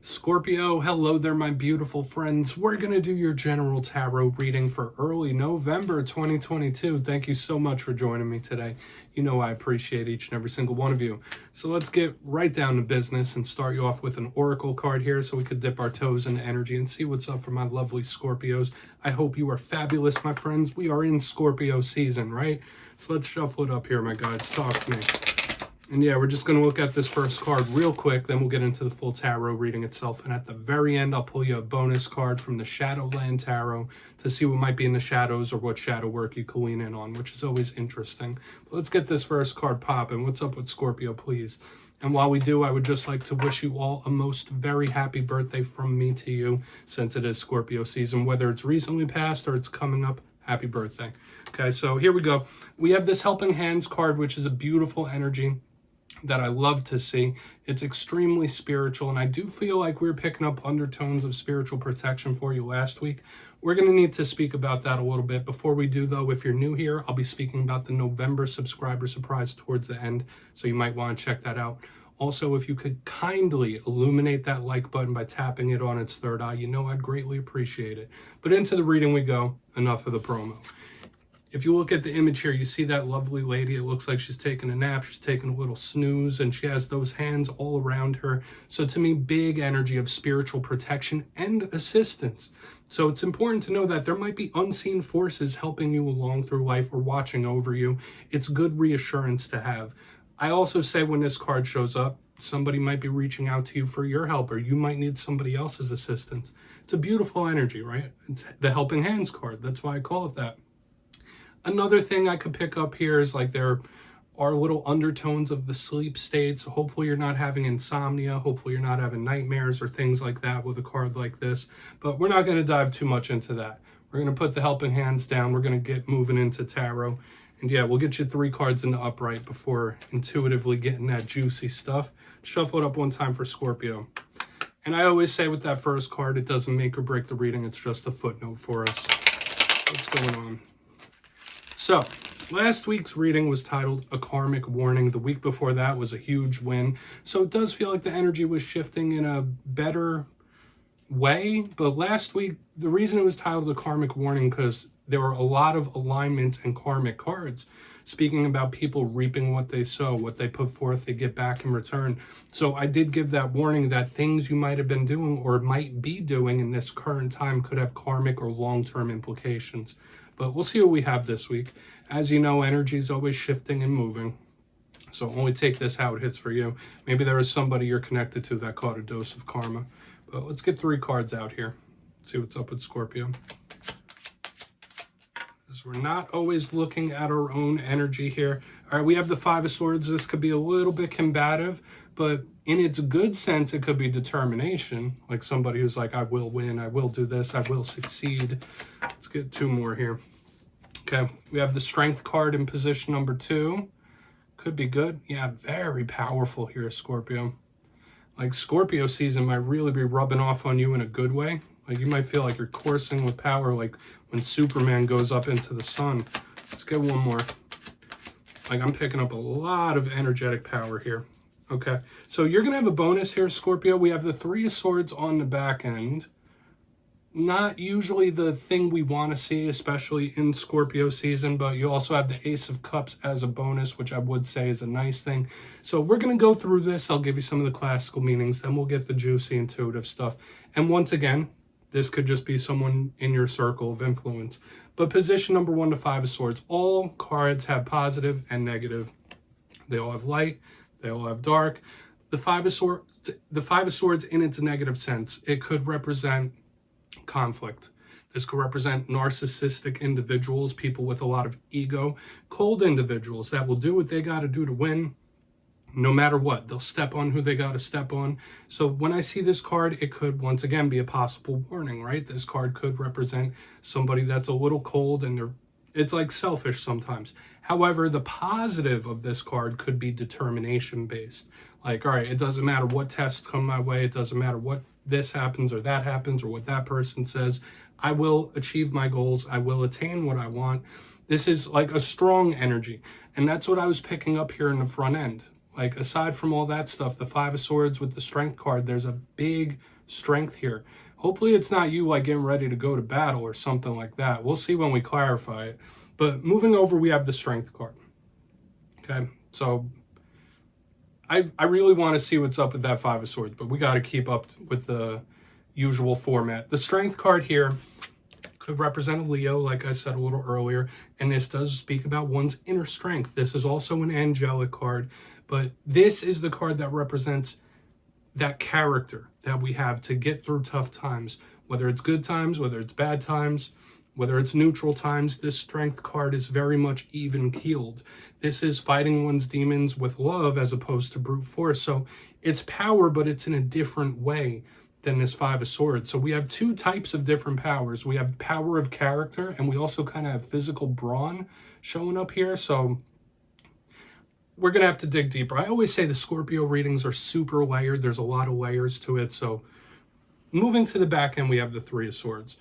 Scorpio, hello there, my beautiful friends. We're going to do your general tarot reading for early November 2022. Thank you so much for joining me today. You know I appreciate each and every single one of you. So let's get right down to business and start you off with an oracle card here so we could dip our toes into energy and see what's up for my lovely Scorpios. I hope you are fabulous, my friends. We are in Scorpio season, right? So let's shuffle it up here, my guys. Talk to me. And yeah, we're just going to look at this first card real quick, then we'll get into the full tarot reading itself. And at the very end, I'll pull you a bonus card from the Shadowland Tarot to see what might be in the shadows or what shadow work you can lean in on, which is always interesting. But let's get this first card popping. What's up with Scorpio, please? And while we do, I would just like to wish you all a most very happy birthday from me to you, since it is Scorpio season, whether it's recently passed or it's coming up. Happy birthday. Okay, so here we go. We have this Helping Hands card, which is a beautiful energy that I love to see. It's extremely spiritual, and I do feel like we're picking up undertones of spiritual protection for you last week. We're going to need to speak about that a little bit. Before we do, though, if you're new here, I'll be speaking about the November subscriber surprise towards the end, so you might want to check that out. Also, if you could kindly illuminate that like button by tapping it on its third eye, you know I'd greatly appreciate it. But into the reading we go. Enough of the promo. If you look at the image here, you see that lovely lady. It looks like she's taking a nap. She's taking a little snooze, and she has those hands all around her. So to me, big energy of spiritual protection and assistance. So it's important to know that there might be unseen forces helping you along through life or watching over you. It's good reassurance to have. I also say when this card shows up, somebody might be reaching out to you for your help, or you might need somebody else's assistance. It's a beautiful energy, right? It's the Helping Hands card. That's why I call it that. Another thing I could pick up here is like there are little undertones of the sleep state. So hopefully you're not having insomnia. Hopefully you're not having nightmares or things like that with a card like this. But we're not going to dive too much into that. We're going to put the Helping Hands down. We're going to get moving into tarot. And yeah, we'll get you 3 cards into upright before intuitively getting that juicy stuff. Shuffle it up one time for Scorpio. And I always say with that first card, it doesn't make or break the reading. It's just a footnote for us. What's going on? So, last week's reading was titled A Karmic Warning. The week before that was a huge win. So it does feel like the energy was shifting in a better way. But last week, the reason it was titled A Karmic Warning because there were a lot of alignments and karmic cards speaking about people reaping what they sow, what they put forth, they get back in return. So I did give that warning that things you might have been doing or might be doing in this current time could have karmic or long-term implications. But we'll see what we have this week. As you know, energy is always shifting and moving. So only take this how it hits for you. Maybe there is somebody you're connected to that caught a dose of karma. But let's get 3 cards out here. See what's up with Scorpio. Because we're not always looking at our own energy here. All right, we have the 5 of Swords. This could be a little bit combative, but in its good sense, it could be determination. Like somebody who's like, I will win, I will do this, I will succeed. Let's get 2 more here. Okay, we have the Strength card in position number 2. Could be good. Yeah, very powerful here, Scorpio. Like Scorpio season might really be rubbing off on you in a good way. Like you might feel like you're coursing with power, like when Superman goes up into the sun. Let's get 1 more. Like I'm picking up a lot of energetic power here. Okay, so you're going to have a bonus here, Scorpio. We have the 3 of Swords on the back end. Not usually the thing we want to see, especially in Scorpio season, but you also have the Ace of Cups as a bonus, which I would say is a nice thing. So we're going to go through this. I'll give you some of the classical meanings, then we'll get the juicy intuitive stuff. And once again, this could just be someone in your circle of influence. But position number 1 to 5 of Swords, all cards have positive and negative. They all have light. They all have dark. The 5 of Swords in its negative sense, it could represent conflict. This could represent narcissistic individuals, people with a lot of ego, cold individuals that will do what they got to do to win, no matter what. They'll step on who they got to step on. So when I see this card, it could once again be a possible warning, right? This card could represent somebody that's a little cold and it's like selfish sometimes. However, the positive of this card could be determination based. Like, all right, it doesn't matter what tests come my way. It doesn't matter what this happens or that happens or what that person says. I will achieve my goals. I will attain what I want. This is like a strong energy. And that's what I was picking up here in the front end. Like, aside from all that stuff, the Five of Swords with the Strength card, there's a big strength here. Hopefully it's not you like getting ready to go to battle or something like that. We'll see when we clarify it. But moving over, we have the Strength card. Okay, so I really want to see what's up with that Five of Swords, but we got to keep up with the usual format. The Strength card here could represent a Leo, like I said a little earlier, and this does speak about one's inner strength. This is also an angelic card, but this is the card that represents that character that we have to get through tough times, whether it's good times, whether it's bad times, whether it's neutral times. This Strength card is very much even-keeled. This is fighting one's demons with love as opposed to brute force. So it's power, but it's in a different way than this Five of Swords. So we have two types of different powers. We have power of character, and we also kind of have physical brawn showing up here. So we're going to have to dig deeper. I always say the Scorpio readings are super layered. There's a lot of layers to it. So moving to the back end, we have the Three of Swords.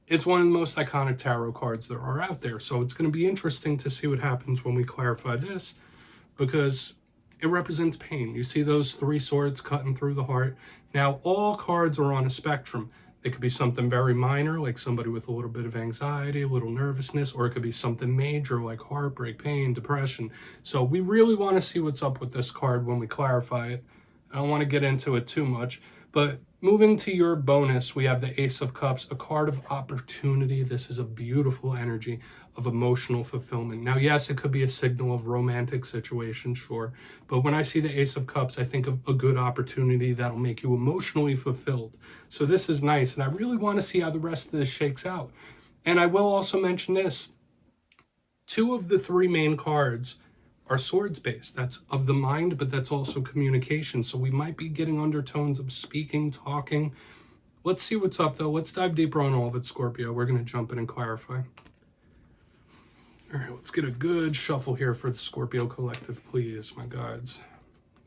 It's one of the most iconic tarot cards there are out there. So it's going to be interesting to see what happens when we clarify this, because it represents pain. You see those three swords cutting through the heart. Now, all cards are on a spectrum. It could be something very minor, like somebody with a little bit of anxiety, a little nervousness, or it could be something major, like heartbreak, pain, depression. So we really want to see what's up with this card when we clarify it. I don't want to get into it too much, but moving to your bonus, we have the Ace of Cups, a card of opportunity. This is a beautiful energy of emotional fulfillment. Now, yes, it could be a signal of romantic situation, sure. But when I see the Ace of Cups, I think of a good opportunity that'll make you emotionally fulfilled. So this is nice, and I really want to see how the rest of this shakes out. And I will also mention this. Two of the three main cards are swords based. That's of the mind, but that's also communication. So we might be getting undertones of speaking, talking. Let's see what's up though. Let's dive deeper on all of it, Scorpio. We're going to jump in and clarify. All right, let's get a good shuffle here for the Scorpio collective, please, my guides.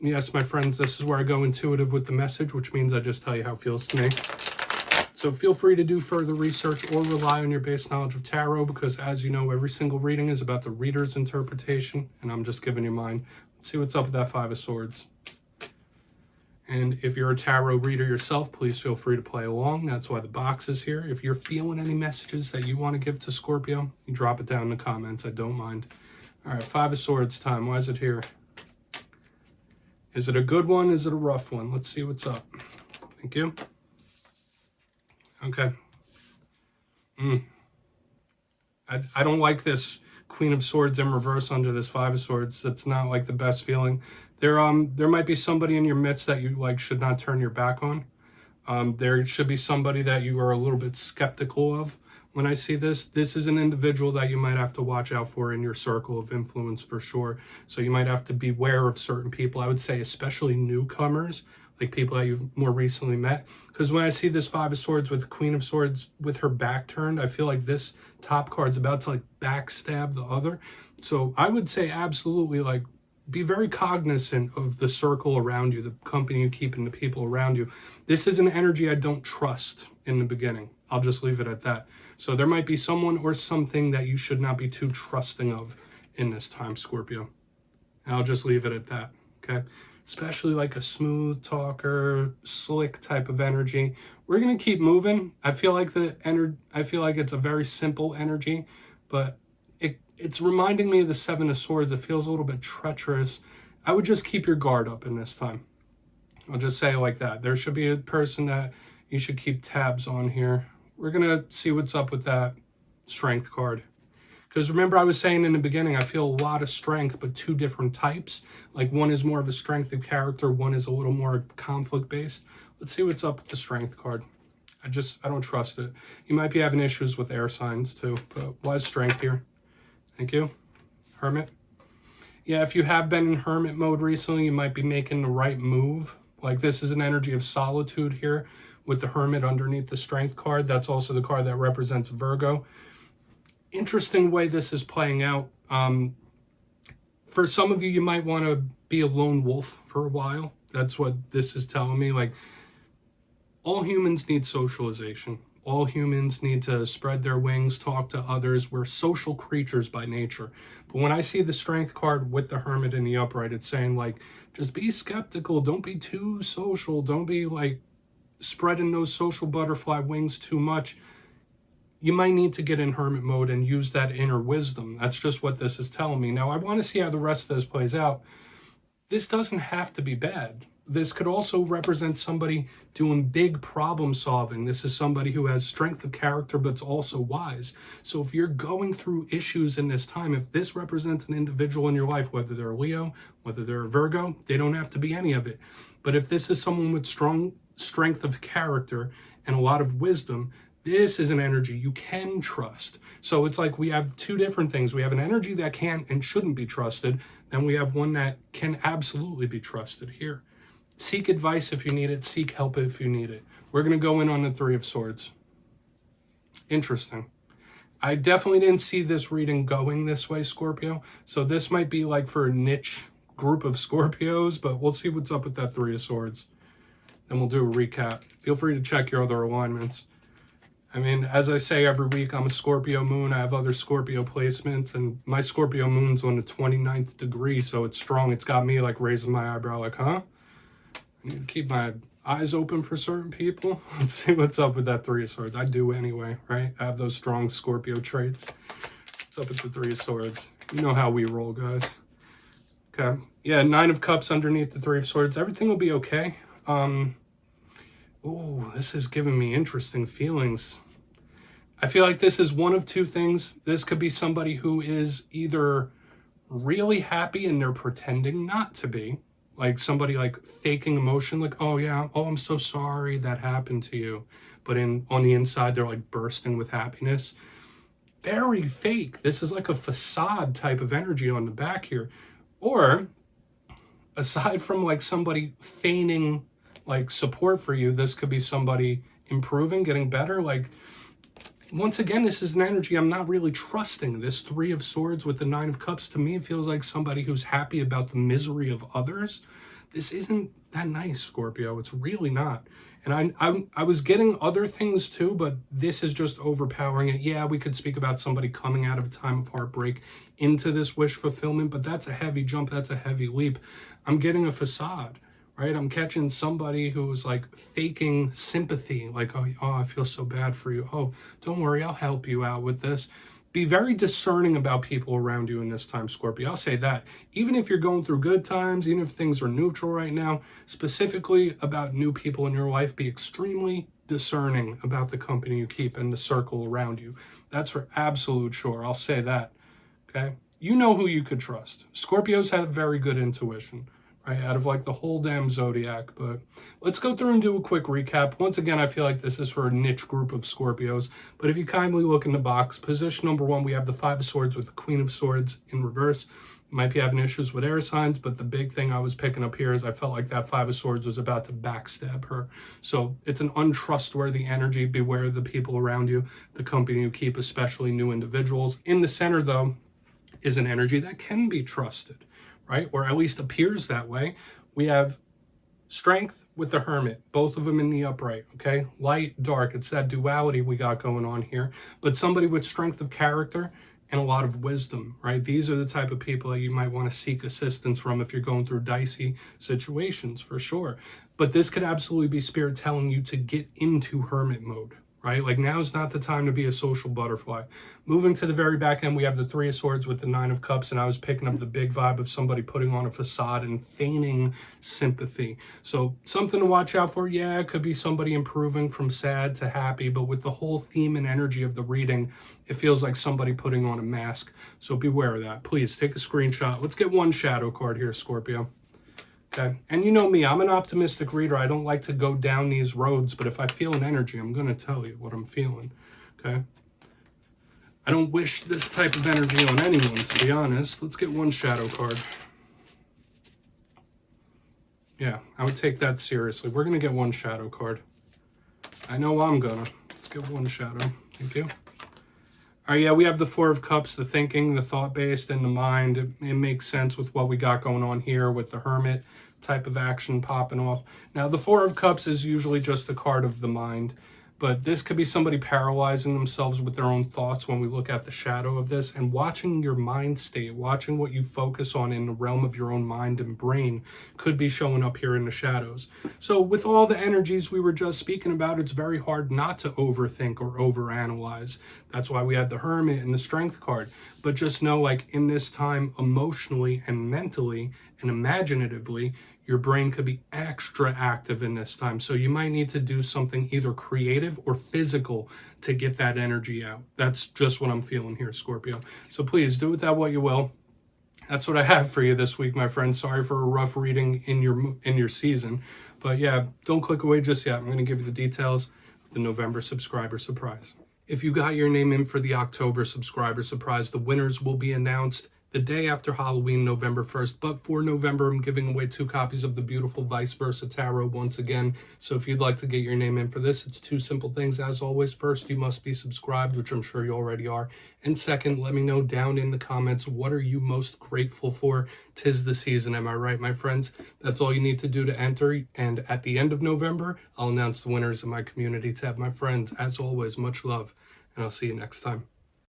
Yes, my friends, this is where I go intuitive with the message, which means I just tell you how it feels to me. So feel free to do further research or rely on your base knowledge of tarot, because as you know, every single reading is about the reader's interpretation, and I'm just giving you mine. Let's see what's up with that Five of Swords. And if you're a tarot reader yourself, please feel free to play along. That's why the box is here. If you're feeling any messages that you want to give to Scorpio, you drop it down in the comments. I don't mind. All right, Five of Swords time. Why is it here? Is it a good one? Is it a rough one? Let's see what's up. Thank you. Okay. I don't like this Queen of Swords in reverse under this Five of Swords. That's not like the best feeling. There might be somebody in your midst that you like should not turn your back on. There should be somebody that you are a little bit skeptical of. When I see this is an individual that you might have to watch out for in your circle of influence for sure. So you might have to beware of certain people. I would say especially newcomers, like people that you've more recently met. Because when I see this Five of Swords with Queen of Swords with her back turned, I feel like this top card's about to like backstab the other. So I would say absolutely like be very cognizant of the circle around you, the company you keep and the people around you. This is an energy I don't trust in the beginning. I'll just leave it at that. So there might be someone or something that you should not be too trusting of in this time, Scorpio. And I'll just leave it at that, okay? Especially like a smooth talker, slick type of energy. We're gonna keep moving. I feel like it's a very simple energy, but it's reminding me of the Seven of Swords. It feels a little bit treacherous. I would just keep your guard up in this time. I'll just say it like that. There should be a person that you should keep tabs on here. We're gonna see what's up with that Strength card. Because remember I was saying in the beginning, I feel a lot of strength, but two different types. Like one is more of a strength of character, one is a little more conflict based. Let's see what's up with the Strength card. I don't trust it. You might be having issues with air signs too, but why is Strength here? Thank you. Hermit. Yeah, if you have been in Hermit mode recently, you might be making the right move. Like this is an energy of solitude here with the Hermit underneath the Strength card. That's also the card that represents Virgo. Interesting way this is playing out. For some of you, you might want to be a lone wolf for a while. That's what this is telling me. Like all humans need socialization. All humans need to spread their wings, talk to others. We're social creatures by nature. But when I see the Strength card with the Hermit in the upright, it's saying like, just be skeptical. Don't be too social. Don't be like spreading those social butterfly wings too much. You might need to get in hermit mode and use that inner wisdom. That's just what this is telling me. Now, I want to see how the rest of this plays out. This doesn't have to be bad. This could also represent somebody doing big problem solving. This is somebody who has strength of character, but it's also wise. So if you're going through issues in this time, if this represents an individual in your life, whether they're a Leo, whether they're a Virgo, they don't have to be any of it. But if this is someone with strong strength of character and a lot of wisdom, this is an energy you can trust. So it's like we have two different things. We have an energy that can and shouldn't be trusted. Then we have one that can absolutely be trusted here. Seek advice if you need it. Seek help if you need it. We're going to go in on the Three of Swords. Interesting. I definitely didn't see this reading going this way, Scorpio. So this might be like for a niche group of Scorpios, but we'll see what's up with that Three of Swords. Then we'll do a recap. Feel free to check your other alignments. I mean, as I say every week, I'm a Scorpio moon. I have other Scorpio placements, and my Scorpio moon's on the 29th degree, so it's strong. It's got me like raising my eyebrow like, huh? I need to keep my eyes open for certain people. Let's see what's up with that Three of Swords. I do anyway, right? I have those strong Scorpio traits. What's up with the Three of Swords? You know how we roll, guys. Okay. Yeah, Nine of Cups underneath the Three of Swords. Everything will be okay. Oh, this is giving me interesting feelings. I feel like this is one of two things. This could be somebody who is either really happy and they're pretending not to be, like somebody like faking emotion, like, oh yeah, oh, I'm so sorry that happened to you. But on the inside, they're like bursting with happiness. Very fake. This is like a facade type of energy on the back here. Or aside from like somebody feigning like support for you, this could be somebody improving, getting better. Like, once again, this is an energy I'm not really trusting. This Three of Swords with the Nine of Cups, to me, feels like somebody who's happy about the misery of others. This isn't that nice, Scorpio. It's really not. And I was getting other things too, but this is just overpowering it. Yeah, we could speak about somebody coming out of a time of heartbreak into this wish fulfillment, but that's a heavy jump. That's a heavy leap. I'm getting a facade. Right? I'm catching somebody who's like faking sympathy, like, oh, I feel so bad for you. Oh, don't worry, I'll help you out with this. Be very discerning about people around you in this time, Scorpio. I'll say that. Even if you're going through good times, even if things are neutral right now, specifically about new people in your life, be extremely discerning about the company you keep and the circle around you. That's for absolute sure. I'll say that. Okay? You know who you could trust. Scorpios have very good intuition. Right, out of like the whole damn zodiac. But let's go through and do a quick recap. Once again, I feel like this is for a niche group of Scorpios, but if you kindly look in the box, position number 1, we have the Five of Swords with the Queen of Swords in reverse. You might be having issues with air signs, but the big thing I was picking up here is I felt like that Five of Swords was about to backstab her. So it's an untrustworthy energy. Beware of the people around you, the company you keep, especially new individuals. In the center, though, is an energy that can be trusted. Right? Or at least appears that way. We have Strength with the Hermit, both of them in the upright, okay? Light, dark, it's that duality we got going on here. But somebody with strength of character and a lot of wisdom, right? These are the type of people that you might want to seek assistance from if you're going through dicey situations, for sure. But this could absolutely be Spirit telling you to get into hermit mode, right? Like, now's not the time to be a social butterfly. Moving to the very back end, we have the Three of Swords with the Nine of Cups, and I was picking up the big vibe of somebody putting on a facade and feigning sympathy. So something to watch out for. Yeah, it could be somebody improving from sad to happy, but with the whole theme and energy of the reading, it feels like somebody putting on a mask. So beware of that. Please take a screenshot. Let's get one shadow card here, Scorpio. Okay. And you know me, I'm an optimistic reader. I don't like to go down these roads, but if I feel an energy, I'm going to tell you what I'm feeling. Okay. I don't wish this type of energy on anyone, to be honest. Let's get one shadow card. Yeah, I would take that seriously. We're going to get one shadow card. I know I'm going to. Let's get one shadow. Thank you. All right, yeah, we have the Four of Cups, the thinking, the thought-based, and the mind. It makes sense with what we got going on here with the Hermit type of action popping off. Now, the Four of Cups is usually just a card of the mind. But this could be somebody paralyzing themselves with their own thoughts when we look at the shadow of this, and watching your mind state, watching what you focus on in the realm of your own mind and brain could be showing up here in the shadows. So with all the energies we were just speaking about, it's very hard not to overthink or overanalyze. That's why we had the Hermit and the Strength card. But just know, like, in this time, emotionally and mentally and imaginatively, your brain could be extra active in this time. So you might need to do something either creative or physical to get that energy out. That's just what I'm feeling here, Scorpio. So please do with that what you will. That's what I have for you this week, my friend. Sorry for a rough reading in your season. But yeah, don't click away just yet. I'm going to give you the details of the November subscriber surprise. If you got your name in for the October subscriber surprise, the winners will be announced the day after Halloween, November 1st. But for November, I'm giving away 2 copies of the beautiful Vice Versa Tarot once again. So if you'd like to get your name in for this, it's 2 simple things. As always, first, you must be subscribed, which I'm sure you already are. And second, let me know down in the comments, what are you most grateful for? 'Tis the season, am I right, my friends? That's all you need to do to enter. And at the end of November, I'll announce the winners in my community tab. My friends, as always, much love, and I'll see you next time.